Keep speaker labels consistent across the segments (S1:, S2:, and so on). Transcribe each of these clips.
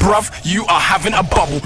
S1: bruv, you are having a bubble.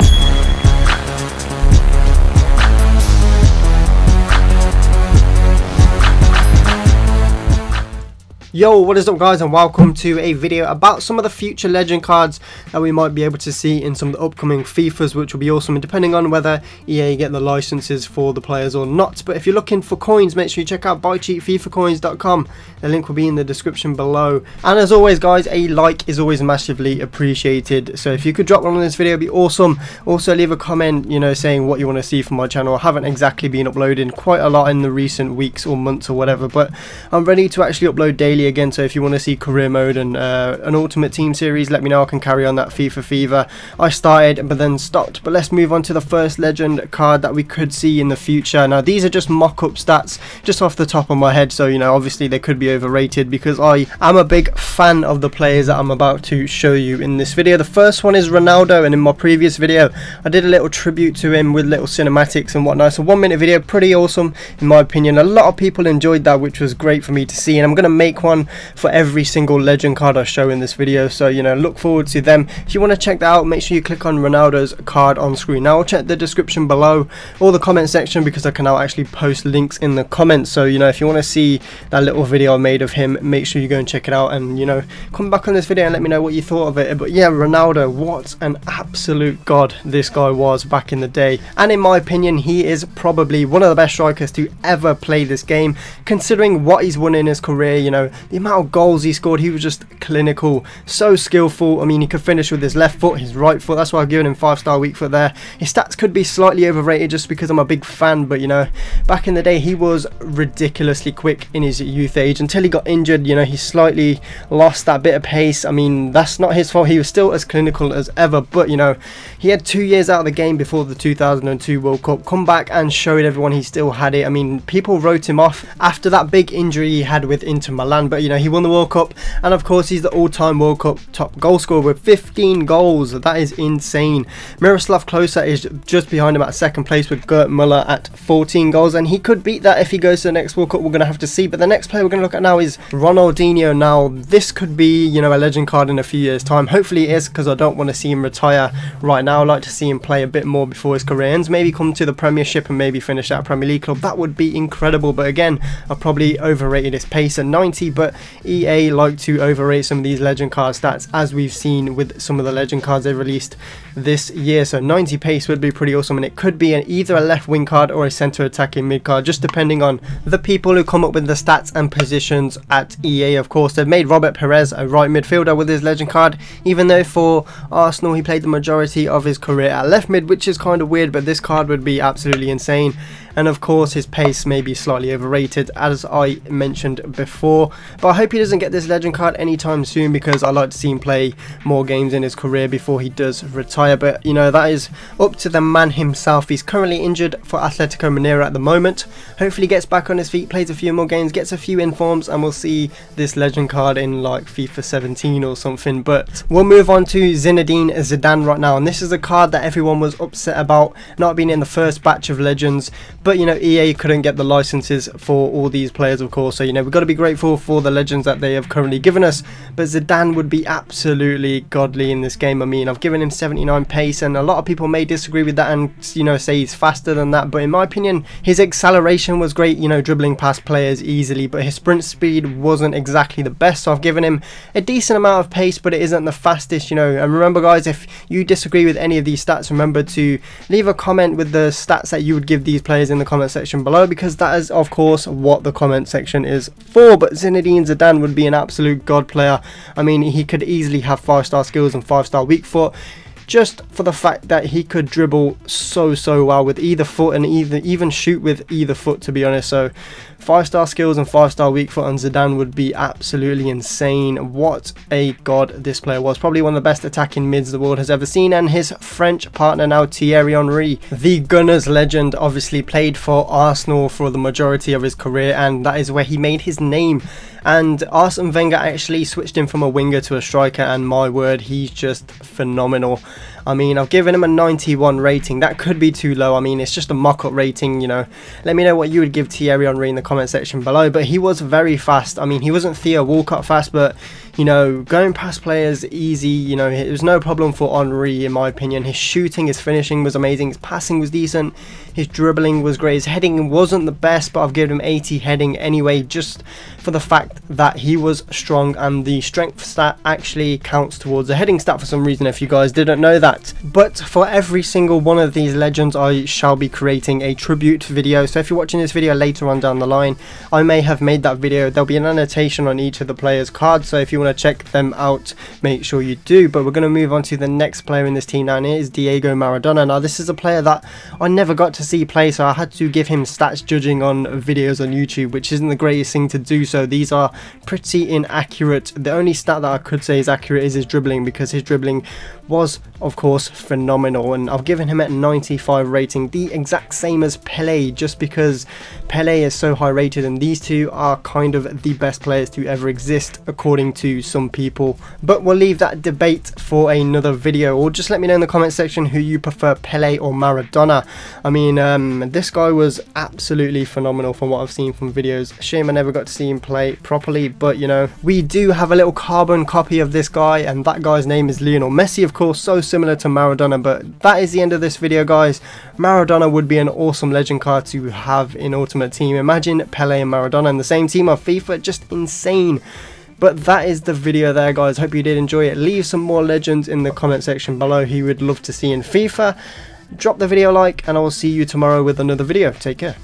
S2: Yo, what is up guys, and welcome to a video about some of the future legend cards that we might be able to see in some of the upcoming FIFAs, which will be awesome depending on whether EA get the licenses for the players or not. But if you're looking for coins, make sure you check out buycheapfifacoins.com. The link will be in the description below. And as always guys, a like is always massively appreciated, so if you could drop one on this video, it'd be awesome. Also leave a comment, you know, saying what you want to see from my channel. I haven't exactly been uploading quite a lot in the recent weeks or months or whatever, but I'm ready to actually upload daily again. So if you want to see career mode and an ultimate team series, let me know. I can carry on that FIFA fever. I started but then stopped. But let's move on to the first legend card that we could see in the future. Now these are just mock-up stats just off the top of my head, so you know, obviously they could be overrated because I am a big fan of the players that I'm about to show you in this video. The first one is Ronaldo, and in my previous video I did a little tribute to him with little cinematics and whatnot. So 1 minute video, pretty awesome in my opinion. A lot of people enjoyed that, which was great for me to see, and I'm going to make one for every single legend card I show in this video, so you know, look forward to them. If you want to check that out, make sure you click on Ronaldo's card on screen. Now I'll check the description below or the comment section because I can now actually post links in the comments, so you know, if you want to see that little video I made of him, make sure you go and check it out, and you know, come back on this video and let me know what you thought of it. But yeah, Ronaldo, what an absolute god this guy was back in the day, and in my opinion he is probably one of the best strikers to ever play this game, considering what he's won in his career. You know, the amount of goals he scored, he was just clinical, so skillful. I mean, he could finish with his left foot, his right foot. That's why I've given him 5-star weak foot there. His stats could be slightly overrated just because I'm a big fan, but you know, back in the day he was ridiculously quick in his youth age until he got injured. You know, he slightly lost that bit of pace. I mean, that's not his fault. He was still as clinical as ever, but you know, he had 2 years out of the game before the 2002 World Cup, come back and showed everyone he still had it. I mean, people wrote him off after that big injury he had with Inter Milan, but you know, he won the World Cup, and of course he's the all-time World Cup top goal scorer with 15 goals. That is insane. Miroslav Klose is just behind him at second place with Gerd Müller at 14 goals, and he could beat that if he goes to the next World Cup. We're going to have to see. But the next player we're going to look at now is Ronaldinho. Now this could be, you know, a legend card in a few years time. Hopefully it is, because I don't want to see him retire right now. I'd like to see him play a bit more before his career ends, maybe come to the Premiership and maybe finish at a Premier League club. That would be incredible, but again, I probably overrated his pace at 90, but EA like to overrate some of these legend card stats, as we've seen with some of the legend cards they've released this year. So 90 pace would be pretty awesome, and it could be either a left wing card or a center attacking mid card, just depending on the people who come up with the stats and positions at EA. Of course, they've made Robert Perez a right midfielder with his legend card, even though for Arsenal he played the majority of his career at left mid, which is kind of weird, but this card would be absolutely insane. And of course his pace may be slightly overrated, as I mentioned before, but I hope he doesn't get this legend card anytime soon, because I like to see him play more games in his career before he does retire. But you know, that is up to the man himself. He's currently injured for Atletico Mineiro at the moment. Hopefully gets back on his feet, plays a few more games, gets a few informs, and we'll see this legend card in like FIFA 17 or something. But we'll move on to Zinedine Zidane right now, and this is a card that everyone was upset about not being in the first batch of legends. But you know, EA couldn't get the licenses for all these players, of course, so you know, we've got to be grateful for the legends that they have currently given us. But Zidane would be absolutely godly in this game. I mean, I've given him 79 pace, and a lot of people may disagree with that and, you know, say he's faster than that, but in my opinion his acceleration was great, you know, dribbling past players easily, but his sprint speed wasn't exactly the best. So I've given him a decent amount of pace, but it isn't the fastest, you know. And remember guys, if you disagree with any of these stats, remember to leave a comment with the stats that you would give these players in the comment section below, because that is of course what the comment section is for. But Zinedine Zidane would be an absolute god player. I mean, he could easily have 5-star skills and 5-star weak foot, just for the fact that he could dribble so well with either foot, and even shoot with either foot, to be honest. So 5-star skills and 5-star weak foot on Zidane would be absolutely insane. What a god this player was. Probably one of the best attacking mids the world has ever seen. And his French partner now, Thierry Henry, the Gunners legend, obviously played for Arsenal for the majority of his career, and that is where he made his name. And Arsene Wenger actually switched him from a winger to a striker, and my word, he's just phenomenal. I mean, I've given him a 91 rating. That could be too low. I mean, it's just a mock-up rating, you know. Let me know what you would give Thierry Henry in the comment section below. But he was very fast. I mean, he wasn't Theo Walcott fast, but, you know, going past players easy, you know, it was no problem for Henry, in my opinion. His shooting, his finishing was amazing. His passing was decent. His dribbling was great. His heading wasn't the best, but I've given him 80 heading anyway, just for the fact that he was strong, and the strength stat actually counts towards the heading stat for some reason, if you guys didn't know that. But for every single one of these legends, I shall be creating a tribute video. So if you're watching this video later on down the line, I may have made that video. There'll be an annotation on each of the players' cards, so if you want to check them out, make sure you do. But we're going to move on to the next player in this team now, and it is Diego Maradona. Now, this is a player that I never got to see play, so I had to give him stats judging on videos on YouTube, which isn't the greatest thing to do, so these are pretty inaccurate. The only stat that I could say is accurate is his dribbling, because his dribbling was, of course, phenomenal, and I've given him a 95 rating, the exact same as Pelé, just because Pelé is so high rated, and these two are kind of the best players to ever exist according to some people. But we'll leave that debate for another video, or just let me know in the comment section who you prefer, Pelé or Maradona. I mean, this guy was absolutely phenomenal from what I've seen from videos. Shame I never got to see him play properly, but you know, we do have a little carbon copy of this guy, and that guy's name is Lionel Messi, of course, so similar to Maradona. But that is the end of this video, guys. Maradona would be an awesome legend card to have in Ultimate Team. Imagine Pelé and Maradona in the same team on FIFA, just insane. But that is the video there, guys. Hope you did enjoy it. Leave some more legends in the comment section below who you would love to see in FIFA. Drop the video a like, and I will see you tomorrow with another video. Take care.